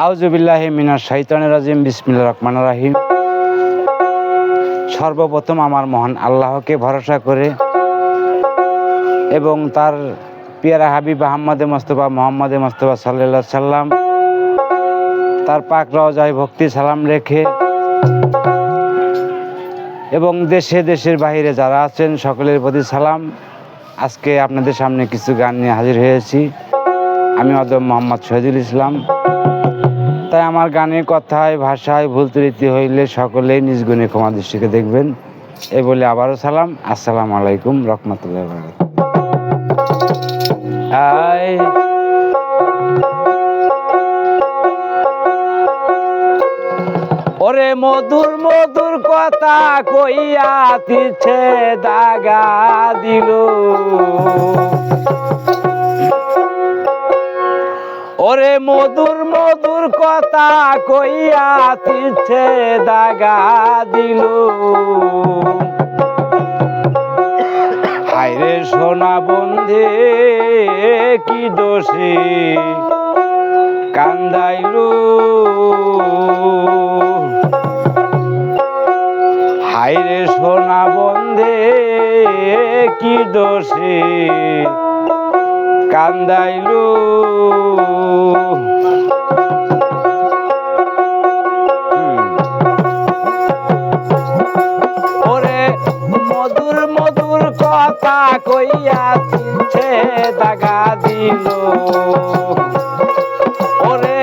আউযু বিল্লাহি মিনাশ শাইতানির রাজিম। বিসমিল্লাহির রহমানির রহিম। সর্বপ্রথম আমার মহান আল্লাহকে ভরসা করে এবং তার পিয়ারা হাবিব আহমদে মোস্তফা মোহাম্মদে মোস্তফা সাল্লাল্লাহু আলাইহি সাল্লাম তার পাক রওজায় ভক্তি সালাম রেখে এবং দেশে দেশের বাইরে যারা আছেন সকলের প্রতি সালাম। আজকে আপনাদের সামনে কিছু গান নিয়ে হাজির হয়েছি। আমি অদম মোহাম্মদ শহীদুল ইসলাম। তাই আমার গানের কথায় ভাষায় ভুল ত্রুটি হইলে সকলেই নিজ গুণে ক্ষমা দৃষ্টিকে দেখবেন। এই বলে আবারও সালাম। আসসালামু আলাইকুম রহমতুল্লাহি ওয়া বারাকাতুহু। ওরে মধুর মধুর কথা কইয়া তিছে দাগা দিল, ওরে মধুর মধুর কথা কইয়া তিছে দাগা দিল। হায়রে সোনা বন্ধে কি দোষে কান্দাইলু, হায়রে সোনা বন্ধে কি দোষে কান্দাইলু। ওরে মধুর মধুর কথা কইয়া তিনছে দাগা দিল, ওরে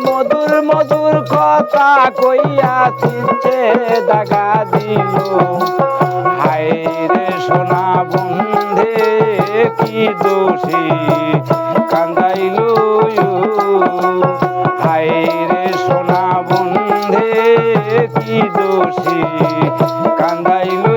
মধুর মধুর কথা কইয়া তিনছে দাগা দিল। হায়রে সোনা বন্ধে কি দোষী কান্দাইলু, হায়রে সোনা বন্ধে কি দোষী কান্দাইলু।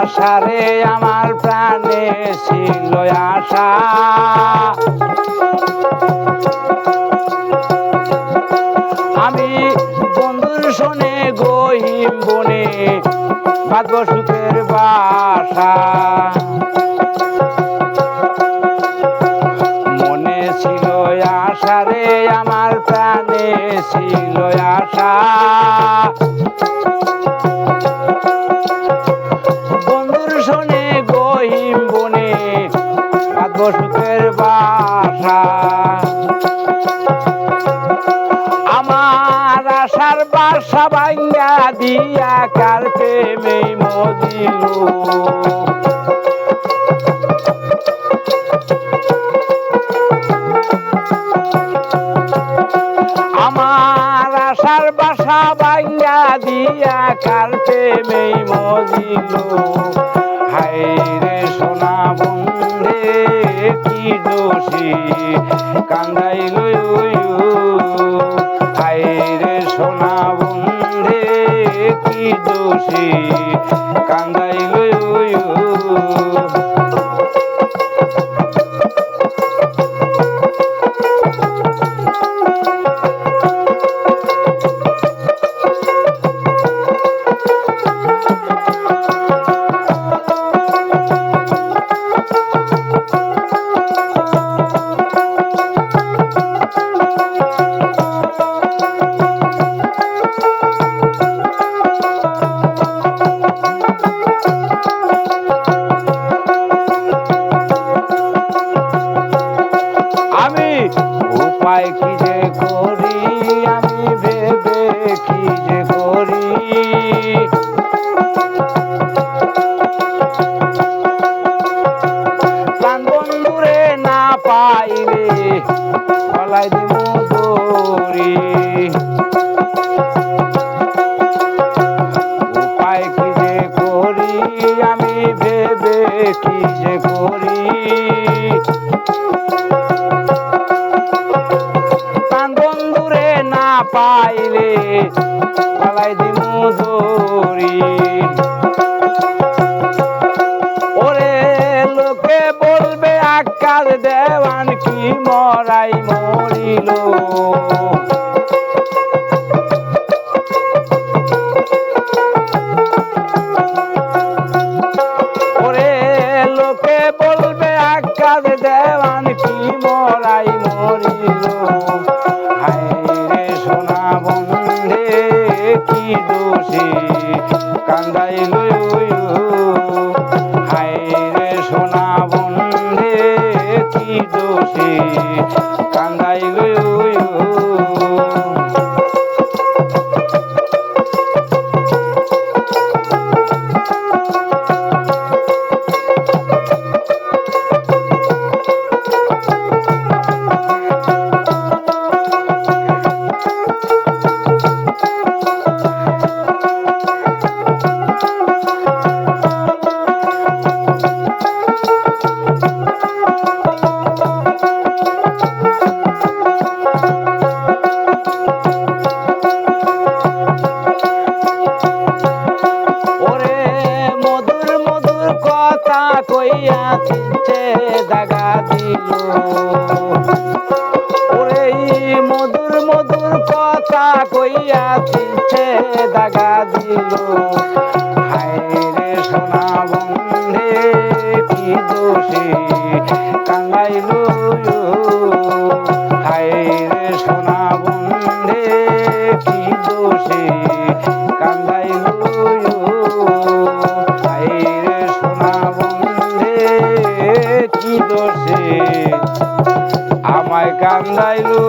আশারে আমার প্রাণে ছিল আশা, আমি বন্ধুর শোনে গহীন বনে বাঁধব সুখের বাসা। মনে ছিল আশারে আমার প্রাণে ছিল আশা, সুখের বাসা। আমার আশার বাসা ভাঙ্গা দিয়া কার প্রেমে মজিল, আমার আশার বাসা ভাঙ্গা দিয়া কার প্রেমে মজিল। হায়রে সোনা বন্ধে কি দোষী কান্দাইলু, হায়রে সোনা বন্ধে কি দোষী কান্দাইলু। উপায় কি যে করি আমি ভেবে কি যে করি, প্রাণ বন্ধুরে না পাইলে গলায় দিব দড়ি। উপায় কি যে করি আমি ভেবে কি যে করি, পাইলে গলায় দিমু দড়ি। ওরে লোকে বলবে আকার দেওয়ান কি মরাই মরিল। ওরে লোকে বলবে আকার দেওয়ান কি মরাই মরিল। হায় রে সোনা বন্ধে কি দোষে কান্দাইল। হায় রে সোনা বন্ধে কি দোষে কান্দাইল। কইয়া চিনছে দাগা দিল। ওরে মধুর মধুর কথা কইয়া চিনছে দাগা দিল। হায় রে সোনা বন্ধে কি দোষে কাঙ্গাইল। হায় রে সোনা বন্ধে কি দোষে কাঙ্গাইল। কি দোষে আমায় কান্দাইলো।